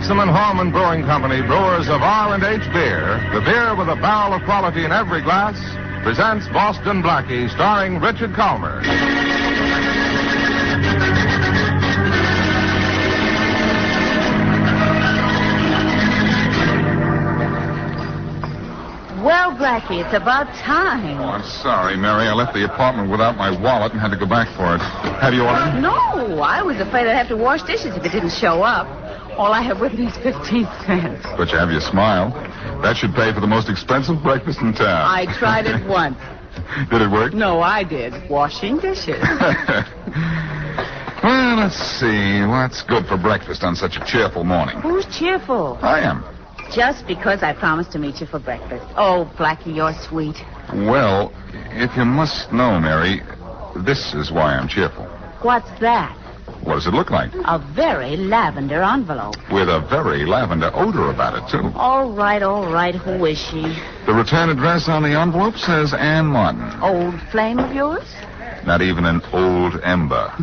Maxim and Horman Brewing Company, brewers of R&H Beer, the beer with a barrel of quality in every glass, presents Boston Blackie, starring Richard Calmer. Well, Blackie, it's about time. Oh, I'm sorry, Mary. I left the apartment without my wallet and had to go back for it. Have you ordered? No, I was afraid I'd have to wash dishes if it didn't show up. All I have with me is 15 cents. But you have your smile. That should pay for the most expensive breakfast in town. I tried it once. Did it work? No, I did. Washing dishes. Well, let's see. What's good for breakfast on such a cheerful morning? Who's cheerful? I am. Just because I promised to meet you for breakfast. Oh, Blackie, you're sweet. Well, if you must know, Mary, this is why I'm cheerful. What's that? What does it look like? A very lavender envelope. With a very lavender odor about it, too. All right. Who is she? The return address on the envelope says Ann Martin. Old flame of yours? Not even an old ember.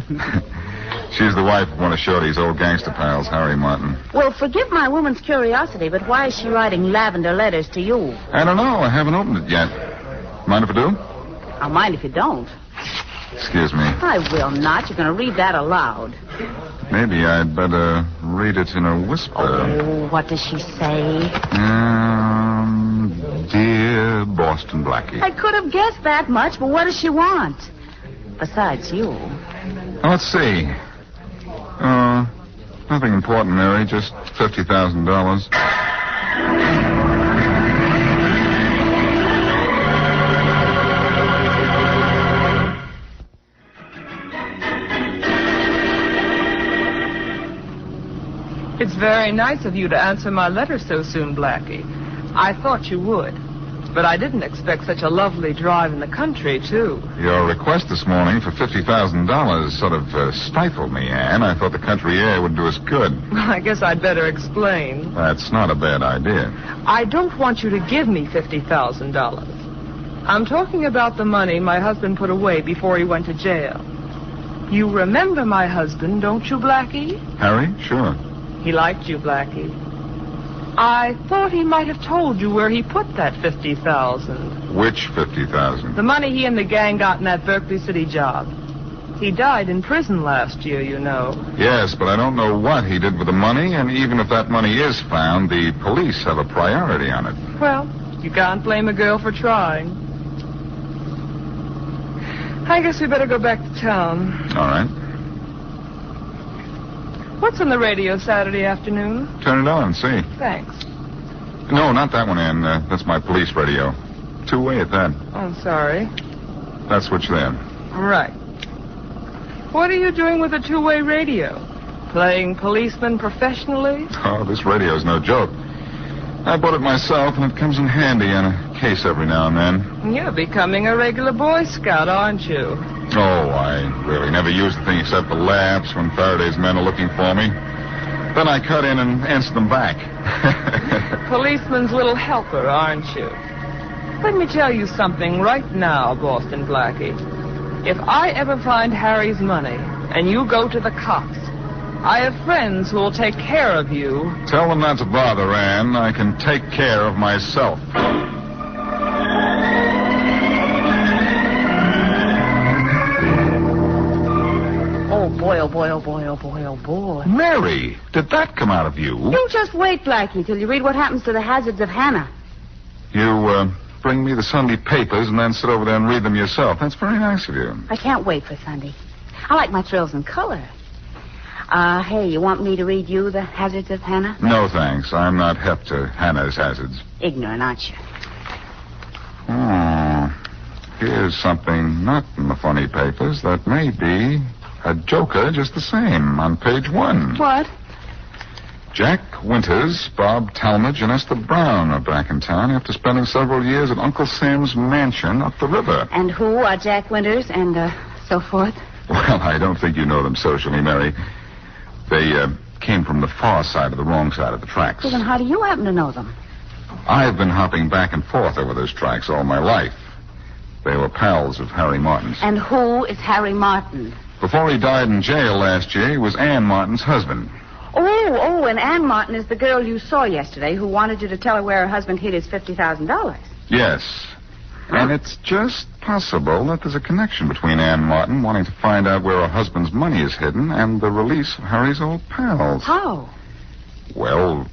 She's the wife of one of Shorty's old gangster pals, Harry Martin. Well, forgive my woman's curiosity, but why is she writing lavender letters to you? I don't know. I haven't opened it yet. Mind if I do? I'll mind if you don't. Excuse me. I will not. You're going to read that aloud. Maybe I'd better read it in a whisper. Oh, what does she say? Dear Boston Blackie. I could have guessed that much, but what does she want? Besides you. Let's see. Nothing important, Mary. Just $50,000. It's very nice of you to answer my letter so soon, Blackie. I thought you would. But I didn't expect such a lovely drive in the country, too. Your request this morning for $50,000 sort of stifled me, Anne. I thought the country air would do us good. I guess I'd better explain. That's not a bad idea. I don't want you to give me $50,000. I'm talking about the money my husband put away before he went to jail. You remember my husband, don't you, Blackie? Harry? Sure. He liked you, Blackie. I thought he might have told you where he put that $50,000. Which $50,000? The money he and the gang got in that Berkeley City job. He died in prison last year, you know. Yes, but I don't know what he did with the money, and even if that money is found, the police have a priority on it. Well, you can't blame a girl for trying. I guess we better go back to town. All right. What's on the radio Saturday afternoon? Turn it on and see. Thanks. No, not that one, Ann. That's my police radio. Two-way at that. I'm sorry. That switch there. Right. What are you doing with a two-way radio? Playing policeman professionally? Oh, this radio's no joke. I bought it myself, and it comes in handy on a case every now and then. You're becoming a regular Boy Scout, aren't you? Oh, I really never use the thing except for laughs when Faraday's men are looking for me. Then I cut in and answer them back. Policeman's little helper, aren't you? Let me tell you something right now, Boston Blackie. If I ever find Harry's money and you go to the cops, I have friends who will take care of you. Tell them not to bother, Ann. I can take care of myself. Oh, boy. Mary, did that come out of you? You just wait, Blackie, till you read what happens to the hazards of Hannah. You, bring me the Sunday papers and then sit over there and read them yourself. That's very nice of you. I can't wait for Sunday. I like my thrills in color. Hey, you want me to read you the hazards of Hannah? No, thanks. I'm not hep to Hannah's hazards. Ignorant, aren't you? Oh, here's something not in the funny papers that may be a joker just the same on page 1. What? Jack Winters, Bob Talmadge, and Esther Brown are back in town after spending several years at Uncle Sam's mansion up the river. And who are Jack Winters and so forth? Well, I don't think you know them socially, Mary. They came from the far side of the wrong side of the tracks. Well, then how do you happen to know them? I've been hopping back and forth over those tracks all my life. They were pals of Harry Martin's. And who is Harry Martin? Before he died in jail last year, he was Ann Martin's husband. Oh, and Ann Martin is the girl you saw yesterday who wanted you to tell her where her husband hid his $50,000. Yes. And it's just possible that there's a connection between Ann Martin wanting to find out where her husband's money is hidden and the release of Harry's old pals. How? Well,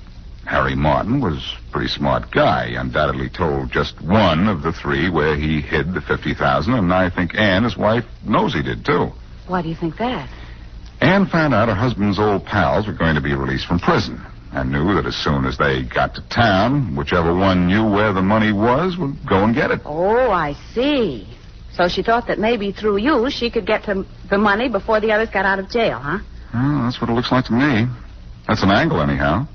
Harry Martin was a pretty smart guy. Undoubtedly told just one of the three where he hid the $50,000, and I think Ann, his wife, knows he did, too. Why do you think that? Ann found out her husband's old pals were going to be released from prison and knew that as soon as they got to town, whichever one knew where the money was would go and get it. Oh, I see. So she thought that maybe through you she could get to the money before the others got out of jail, huh? Well, that's what it looks like to me. That's an angle, anyhow.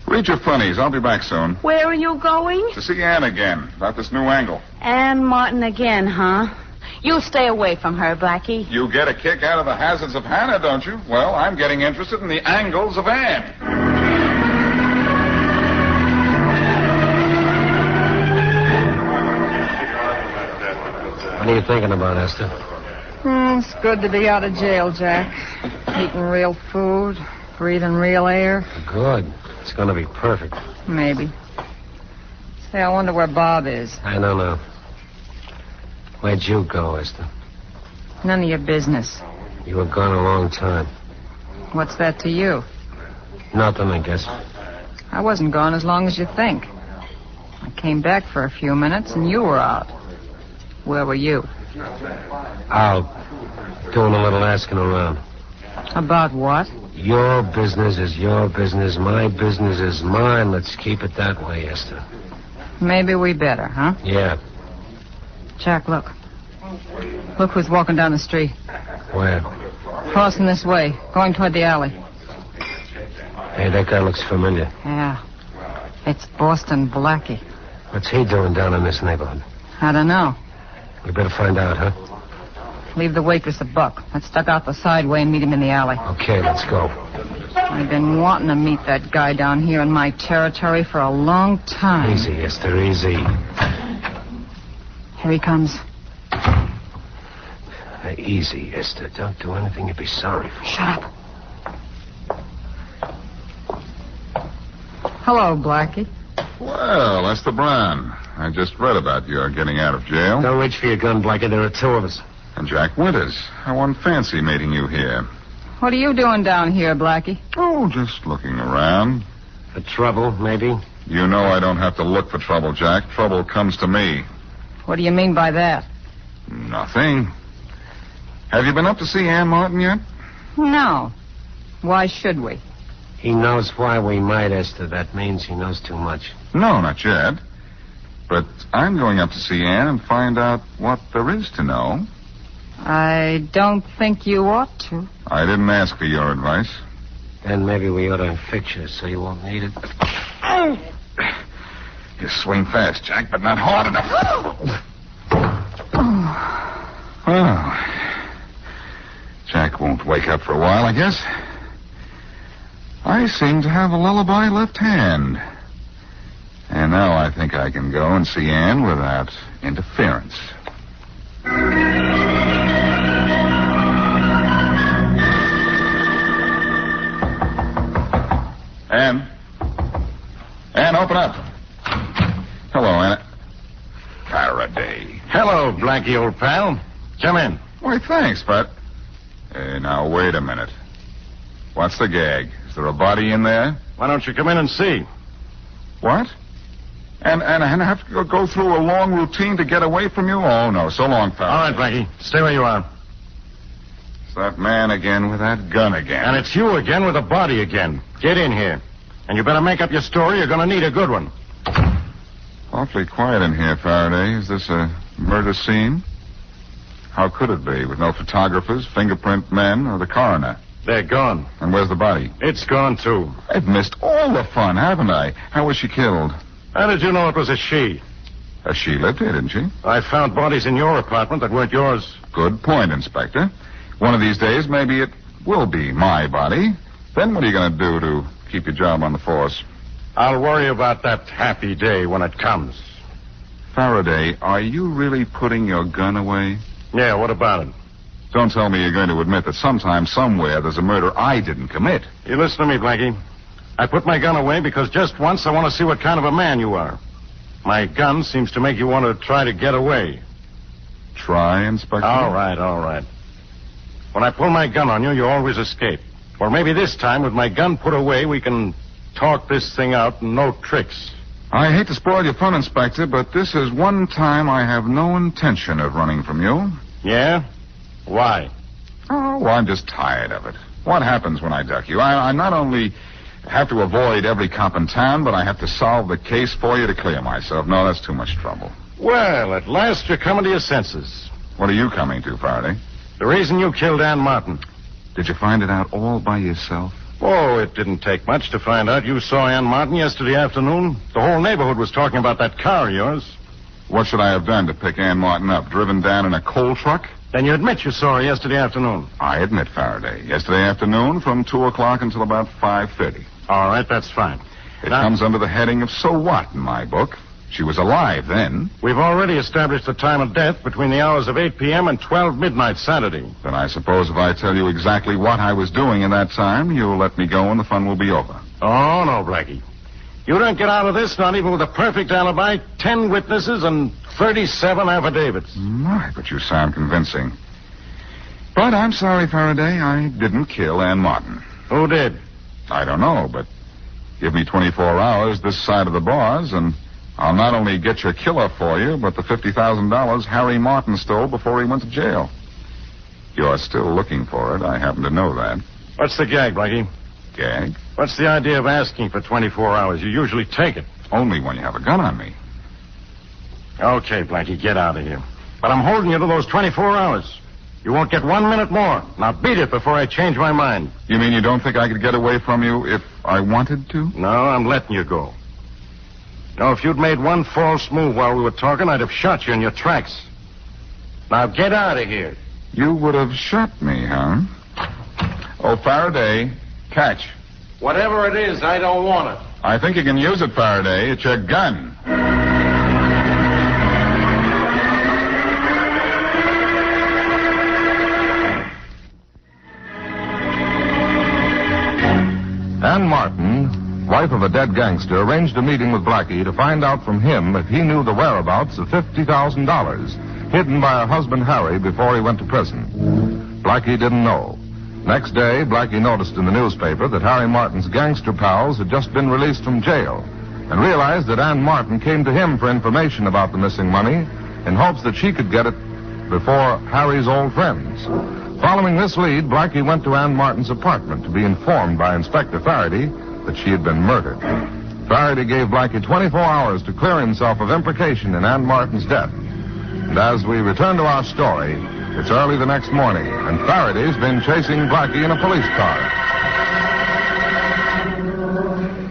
Read your funnies. I'll be back soon. Where are you going? To see Ann again about this new angle. Ann Martin again, huh? You stay away from her, Blackie. You get a kick out of the hazards of Hannah, don't you? Well, I'm getting interested in the angles of Ann. What are you thinking about, Esther? It's good to be out of jail, Jack. Eating real food, breathing real air. Good. It's going to be perfect. Maybe. Say, I wonder where Bob is. I don't know. Where'd you go, Esther? None of your business. You were gone a long time. What's that to you? Nothing, I guess. I wasn't gone as long as you think. I came back for a few minutes and you were out. Where were you? Out. Doing a little asking around. About what? Your business is your business. My business is mine. Let's keep it that way, Esther. Maybe we better, huh? Yeah. Jack, look. Look who's walking down the street. Where? Crossing this way, going toward the alley. Hey, that guy looks familiar. Yeah. It's Boston Blackie. What's he doing down in this neighborhood? I don't know. We better find out, huh? Leave the waitress a buck. Let's duck out the side way and meet him in the alley. Okay, let's go. I've been wanting to meet that guy down here in my territory for a long time. Easy, Esther, easy. Here he comes. Easy, Esther. Don't do anything you'd be sorry for. Shut up. Hello, Blackie. Well, Esther Brown. I just read about your getting out of jail. Don't reach for your gun, Blackie. There are two of us. And Jack Winters. I won't fancy meeting you here. What are you doing down here, Blackie? Oh, just looking around. For trouble, maybe? You know I don't have to look for trouble, Jack. Trouble comes to me. What do you mean by that? Nothing. Have you been up to see Ann Martin yet? No. Why should we? He knows why we might, Esther. That means he knows too much. No, not yet. But I'm going up to see Ann and find out what there is to know. I don't think you ought to. I didn't ask for your advice. Then maybe we ought to fix you so you won't need it. You swing fast, Jack, but not hard enough. Well, Jack won't wake up for a while, I guess. I seem to have a lullaby left hand. And now I think I can go and see Ann without interference. Ann, open up. Hello, Anna. Farraday. Hello, Blackie, old pal. Come in. Why, thanks, but... now, wait a minute. What's the gag? Is there a body in there? Why don't you come in and see? What? And I have to go through a long routine to get away from you? Oh, no. So long, Farraday. All right, Blackie. Stay where you are. It's that man again with that gun again. And it's you again with a body again. Get in here. And you better make up your story. You're going to need a good one. Awfully quiet in here, Farraday. Is this a murder scene? How could it be, with no photographers, fingerprint men, or the coroner? They're gone. And where's the body? It's gone, too. I've missed all the fun, haven't I? How was she killed? How did you know it was a she? She lived here, didn't she? I found bodies in your apartment that weren't yours. Good point, Inspector. One of these days, maybe it will be my body. Then what are you going to do to keep your job on the force? I'll worry about that happy day when it comes. Farraday, are you really putting your gun away? Yeah, what about it? Don't tell me you're going to admit that sometime, somewhere, there's a murder I didn't commit. You listen to me, Blackie. I put my gun away because just once I want to see what kind of a man you are. My gun seems to make you want to try to get away. Try, Inspector? All right. When I pull my gun on you, you always escape. Or maybe this time, with my gun put away, we can talk this thing out and no tricks. I hate to spoil your fun, Inspector, but this is one time I have no intention of running from you. Yeah? Why? Oh, well, I'm just tired of it. What happens when I duck you? I not only have to avoid every cop in town, but I have to solve the case for you to clear myself. No, that's too much trouble. Well, at last you're coming to your senses. What are you coming to, Faraday? The reason you killed Ann Martin. Did you find it out all by yourself? Oh, it didn't take much to find out. You saw Ann Martin yesterday afternoon. The whole neighborhood was talking about that car of yours. What should I have done to pick Ann Martin up? Driven down in a coal truck? Then you admit you saw her yesterday afternoon. I admit, Faraday. Yesterday afternoon from 2 o'clock until about 5:30. All right, that's fine. It comes under the heading of so what in my book. She was alive then. We've already established the time of death between the hours of 8 p.m. and 12 midnight Saturday. Then I suppose if I tell you exactly what I was doing in that time, you'll let me go and the fun will be over. Oh, no, Blackie. You don't get out of this, not even with a perfect alibi, 10 witnesses, and 37 affidavits. My, but you sound convincing. But I'm sorry, Faraday, I didn't kill Ann Martin. Who did? I don't know, but give me 24 hours this side of the bars, and I'll not only get your killer for you, but the $50,000 Harry Martin stole before he went to jail. You're still looking for it. I happen to know that. What's the gag, Blackie? Gag? What's the idea of asking for 24 hours? You usually take it. Only when you have a gun on me. Okay, Blackie, get out of here. But I'm holding you to those 24 hours. You won't get 1 minute more. Now beat it before I change my mind. You mean you don't think I could get away from you if I wanted to? No, I'm letting you go. No, if you'd made one false move while we were talking, I'd have shot you in your tracks. Now get out of here. You would have shot me, huh? Oh, Faraday, catch. Whatever it is, I don't want it. I think you can use it, Faraday. It's your gun. Ann Martin, wife of a dead gangster, arranged a meeting with Blackie to find out from him if he knew the whereabouts of $50,000 hidden by her husband Harry before he went to prison. Blackie didn't know. Next day, Blackie noticed in the newspaper that Harry Martin's gangster pals had just been released from jail and realized that Ann Martin came to him for information about the missing money in hopes that she could get it before Harry's old friends. Following this lead, Blackie went to Ann Martin's apartment to be informed by Inspector Farraday that she had been murdered. Farraday gave Blackie 24 hours to clear himself of implication in Ann Martin's death. And as we return to our story, it's early the next morning, and Faraday's been chasing Blackie in a police car.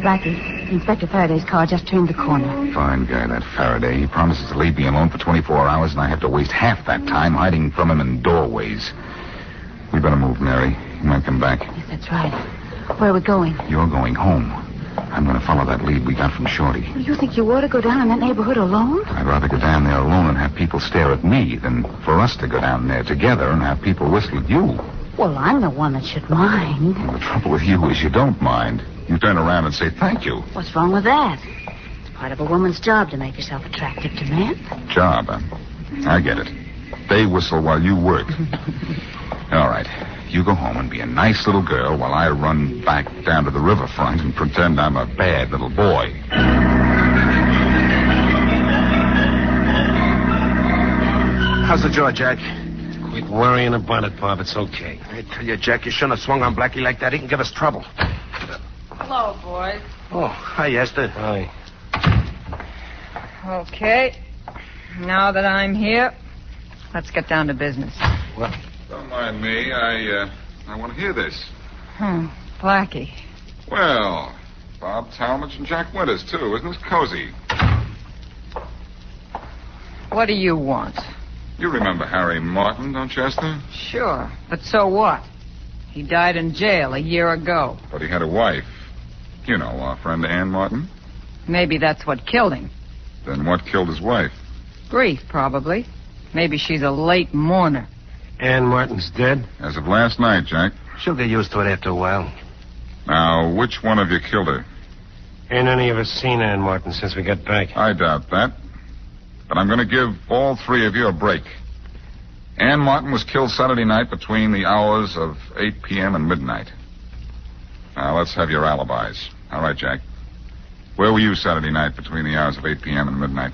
Blackie, Inspector Faraday's car just turned the corner. Fine guy, that Faraday. He promises to leave me alone for 24 hours, and I have to waste half that time hiding from him in doorways. We better move, Mary. He might come back. Yes, that's right. Where are we going? You're going home. I'm going to follow that lead we got from Shorty. You think you ought to go down in that neighborhood alone? I'd rather go down there alone and have people stare at me than for us to go down there together and have people whistle at you. Well, I'm the one that should mind. Well, the trouble with you is you don't mind. You turn around and say thank you. What's wrong with that? It's part of a woman's job to make herself attractive to men. Job, huh? I get it. They whistle while you work. All right. You go home and be a nice little girl while I run back down to the riverfront and pretend I'm a bad little boy. How's the jaw, Jack? Quit worrying about it, Bob. It's okay. I tell you, Jack, you shouldn't have swung on Blackie like that. He can give us trouble. Hello, boys. Oh, hi, Esther. Hi. Okay. Now that I'm here, let's get down to business. What? Don't mind me. I want to hear this. Blackie. Well, Bob Talmadge and Jack Winters, too. Isn't this cozy? What do you want? You remember Harry Martin, don't you, Esther? Sure, but so what? He died in jail a year ago. But he had a wife. You know, our friend Ann Martin. Maybe that's what killed him. Then what killed his wife? Grief, probably. Maybe she's a late mourner. Ann Martin's dead? As of last night, Jack. She'll get used to it after a while. Now, which one of you killed her? Ain't any of us seen Ann Martin since we got back. I doubt that. But I'm going to give all three of you a break. Ann Martin was killed Saturday night between the hours of 8 p.m. and midnight. Now, let's have your alibis. All right, Jack. Where were you Saturday night between the hours of 8 p.m. and midnight?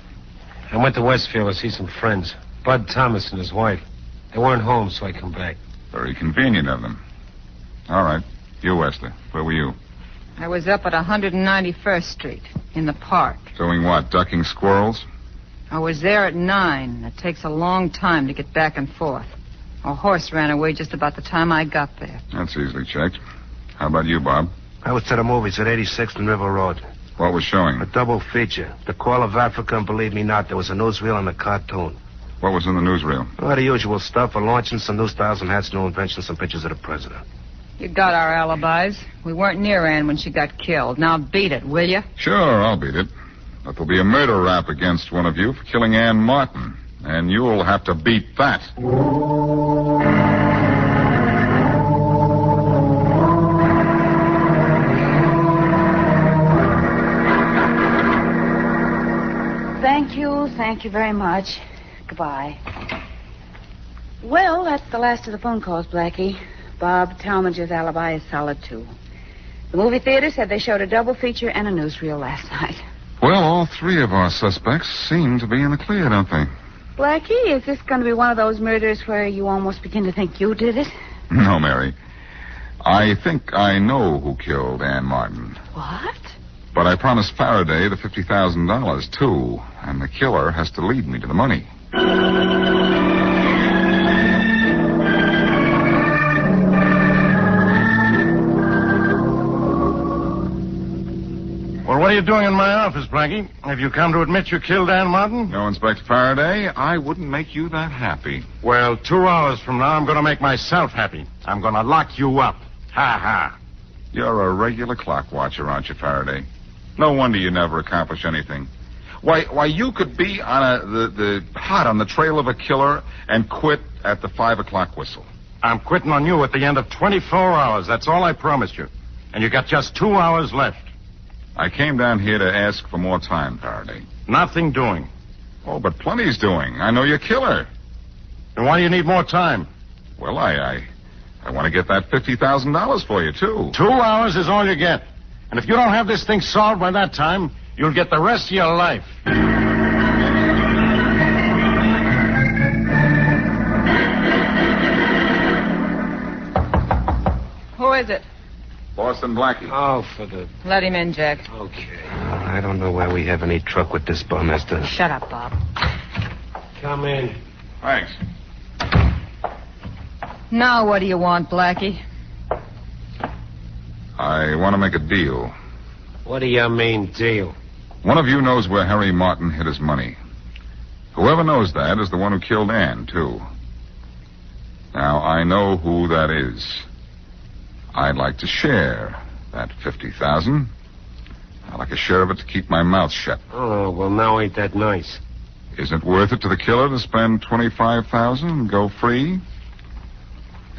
I went to Westfield to see some friends. Bud Thomas and his wife. They weren't home, so I come back. Very convenient of them. All right. You, Wester. Where were you? I was up at 191st Street, in the park. Doing what? Ducking squirrels? I was there at 9. It takes a long time to get back and forth. A horse ran away just about the time I got there. That's easily checked. How about you, Bob? I was to the movies at 86th and River Road. What was showing? A double feature. The Call of Africa, and believe me not, there was a newsreel and a cartoon. What was in the newsreel? Well, the usual stuff. A launching, some new styles and hats, new inventions, some pictures of the president. You got our alibis. We weren't near Ann when she got killed. Now beat it, will you? Sure, I'll beat it. But there'll be a murder rap against one of you for killing Ann Martin. And you'll have to beat that. Thank you very much. Goodbye. Well, that's the last of the phone calls, Blackie. Bob Talmadge's alibi is solid, too. The movie theater said they showed a double feature and a newsreel last night. Well, all three of our suspects seem to be in the clear, don't they? Blackie, is this going to be one of those murders where you almost begin to think you did it? No, Mary. I think I know who killed Ann Martin. What? But I promised Farraday the $50,000, too. And the killer has to lead me to the money. Well, what are you doing in my office, Blackie? Have you come to admit you killed Ann Martin? No, Inspector Faraday, I wouldn't make you that happy. Well, 2 hours from now, I'm going to make myself happy. I'm going to lock you up. Ha ha. You're a regular clock watcher, aren't you, Faraday? No wonder you never accomplish anything. Why, you could be on hot on the trail of a killer and quit at the 5 o'clock whistle. I'm quitting on you at the end of 24 hours. That's all I promised you. And you got just 2 hours left. I came down here to ask for more time, Faraday. Nothing doing. Oh, but plenty's doing. I know you're killer. Then why do you need more time? Well, I want to get that $50,000 for you, too. 2 hours is all you get. And if you don't have this thing solved by that time, you'll get the rest of your life. Who is it? Boston Blackie. Oh, for the... Let him in, Jack. Okay. I don't know why we have any truck with this bum, Esther. Shut up, Bob. Come in. Thanks. Now what do you want, Blackie? I want to make a deal. What do you mean, deal? One of you knows where Harry Martin hid his money. Whoever knows that is the one who killed Ann, too. Now, I know who that is. I'd like to share that $50,000. I'd like a share of it to keep my mouth shut. Oh, well, now ain't that nice. Isn't it worth it to the killer to spend $25,000 and go free?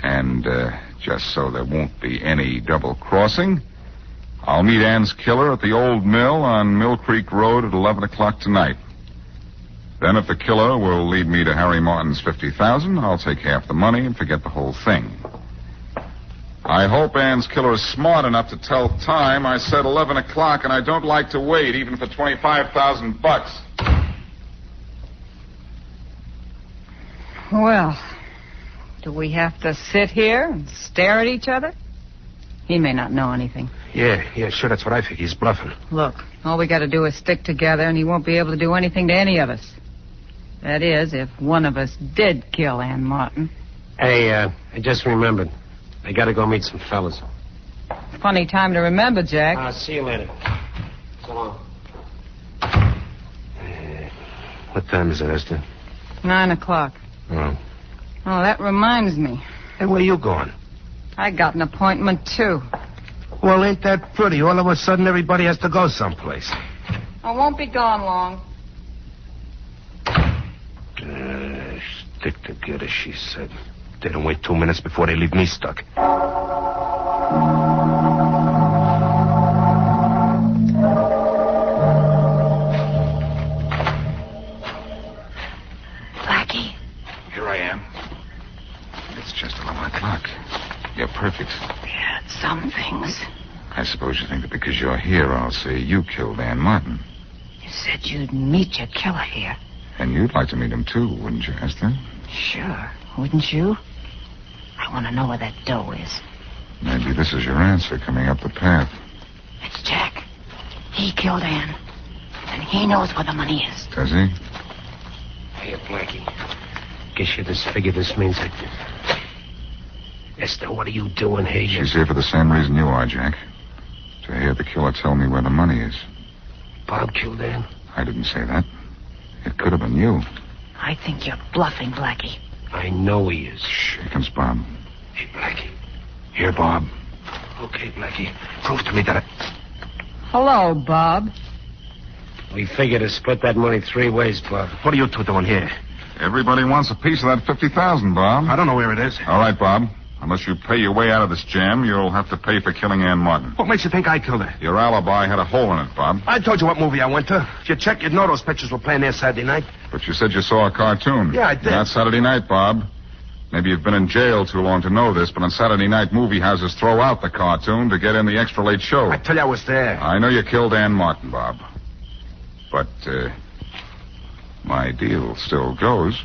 And, just so there won't be any double crossing, I'll meet Ann's killer at the old mill on Mill Creek Road at 11 o'clock tonight. Then if the killer will lead me to Harry Martin's $50,000, I'll take half the money and forget the whole thing. I hope Ann's killer is smart enough to tell time. I said 11 o'clock, and I don't like to wait, even for $25,000. Well, do we have to sit here and stare at each other? He may not know anything. Yeah, sure, that's what I think. He's bluffing. Look, all we got to do is stick together, and he won't be able to do anything to any of us. That is, if one of us did kill Ann Martin. Hey, I just remembered. I gotta go meet some fellas. Funny time to remember, Jack. See you later. So long. What time is it, Esther? 9 o'clock. Oh. Oh, that reminds me. Hey, where you going? I got an appointment, too. Well, ain't that pretty? All of a sudden, everybody has to go someplace. I won't be gone long. Stick together, she said. They don't wait 2 minutes before they leave me stuck. Blackie. Here I am. It's just 11 o'clock. You're perfect. Yeah, some things. I suppose you think that because you're here, I'll say you killed Ann Martin. You said you'd meet your killer here. And you'd like to meet him, too, wouldn't you, Esther? Sure, wouldn't you? I want to know where that dough is. Maybe this is your answer coming up the path. It's Jack. He killed Ann. And he knows where the money is. Does he? Here, Blackie. Guess you just figure this means that... Esther, what are you doing here? She's here for the same reason you are, Jack. To hear the killer tell me where the money is. Bob killed Ann? I didn't say that. It could have been you. I think you're bluffing, Blackie. I know he is. Shh, here comes Bob. Hey, Blackie. Here, Bob. Okay, Blackie. Prove to me that Hello, Bob. We figured to split that money 3 ways, Bob. What are you two doing here? Everybody wants a piece of that $50,000, Bob. I don't know where it is. All right, Bob. Unless you pay your way out of this jam, you'll have to pay for killing Ann Martin. What makes you think I killed her? Your alibi had a hole in it, Bob. I told you what movie I went to. If you check, you'd know those pictures were playing there Saturday night. But you said you saw a cartoon. Yeah, I did. Not Saturday night, Bob. Maybe you've been in jail too long to know this, but on Saturday night, movie houses throw out the cartoon to get in the extra late show. I tell you I was there. I know you killed Ann Martin, Bob. But, my deal still goes.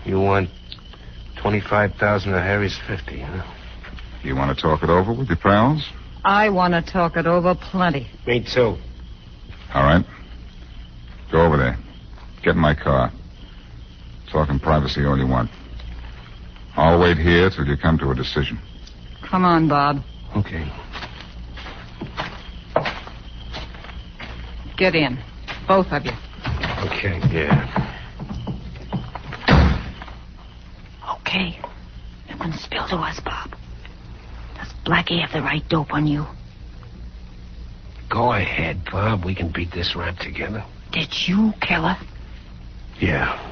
You want 25,000 of Harry's 50, huh? You want to talk it over with your pals? I want to talk it over plenty. Me too. All right. Go over there. Get in my car. Talk in privacy all you want. I'll wait here till you come to a decision. Come on, Bob. Okay. Get in. Both of you. Okay. Yeah. Okay. They're going to spill to us, Bob. Does Blackie have the right dope on you? Go ahead, Bob. We can beat this rap together. Did you kill her? Yeah.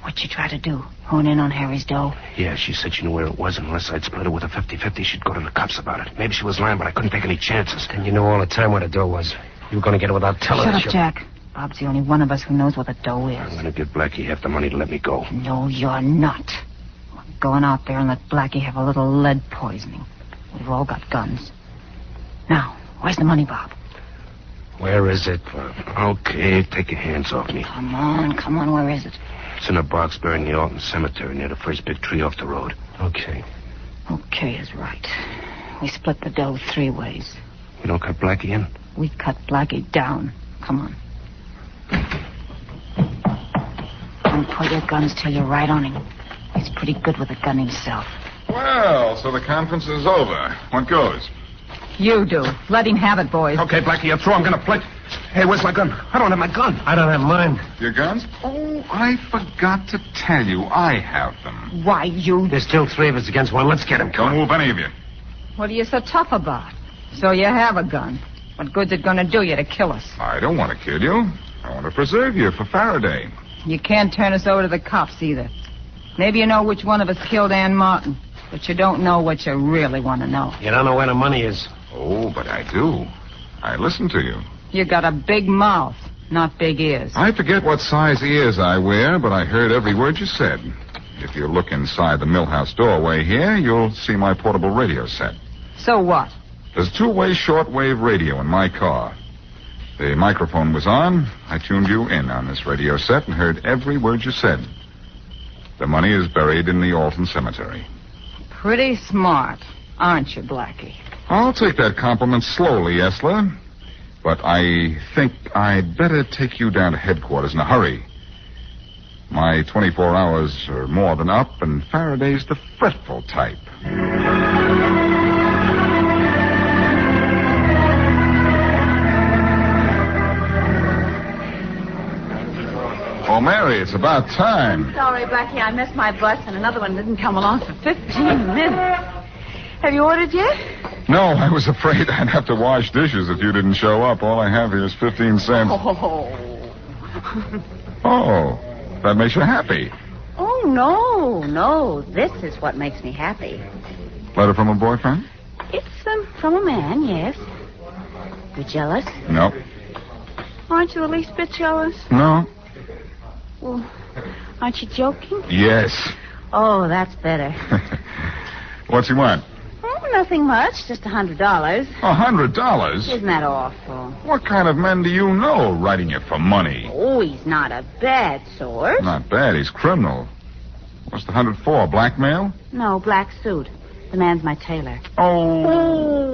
What'd you try to do? Hone in on Harry's dough? Yeah, she said she knew where it was, and unless I'd split her with a 50-50, she'd go to the cops about it. Maybe she was lying, but I couldn't take any chances. And you knew all the time where the dough was. You were going to get it without telling Shut us. up, Jack. Bob's the only one of us who knows where the dough I'm is. going to give Blackie half the money to let me go. No, you're not. We're going out there and let Blackie have a little lead poisoning. We've all got guns. Now, where's the money, Bob? Where is it? Okay, take your hands off me. Come on, where is it? It's in a box buried in the Alton Cemetery near the first big tree off the road. Okay. Okay is right. We split the dough 3 ways. We don't cut Blackie in? We cut Blackie down. Come on. Don't pull your guns till you're right on him. He's pretty good with a gun himself. Well, so the conference is over. What goes? You do. Let him have it, boys. Okay, Blackie, you're through. I'm going to play. Hey, where's my gun? I don't have my gun. I don't have mine. Your guns? Oh, I forgot to tell you. I have them. Why, you... There's still 3 of us against 1. Let's get him. Don't move any of you. What are you so tough about? So you have a gun. What good's it going to do you to kill us? I don't want to kill you. I want to preserve you for Farraday. You can't turn us over to the cops either. Maybe you know which one of us killed Ann Martin, but you don't know what you really want to know. You don't know where the money is. Oh, but I do. I listen to you. You got a big mouth, not big ears. I forget what size ears I wear, but I heard every word you said. If you look inside the millhouse doorway here, you'll see my portable radio set. So what? There's a 2-way shortwave radio in my car. The microphone was on. I tuned you in on this radio set and heard every word you said. The money is buried in the Alton Cemetery. Pretty smart, aren't you, Blackie? I'll take that compliment slowly, Esler. But I think I'd better take you down to headquarters in a hurry. My 24 hours are more than up, and Faraday's the fretful type. Oh, Mary, it's about time. Sorry, Blackie, I missed my bus, and another one didn't come along for 15 minutes. Have you ordered yet? No, I was afraid I'd have to wash dishes if you didn't show up. All I have here is 15 cents. Oh. Oh, that makes you happy. Oh, Oh, no. This is what makes me happy. Letter from a boyfriend? It's from a man, yes. You jealous? No. Aren't you the least bit jealous? No. Well, aren't you joking? Yes. Oh, that's better. What's he want? Oh, nothing much. Just $100. $100? Isn't that awful? What kind of men do you know writing you for money? Oh, he's not a bad sort. Not bad. He's criminal. What's the 100 for? Blackmail? No, black suit. The man's my tailor. Oh.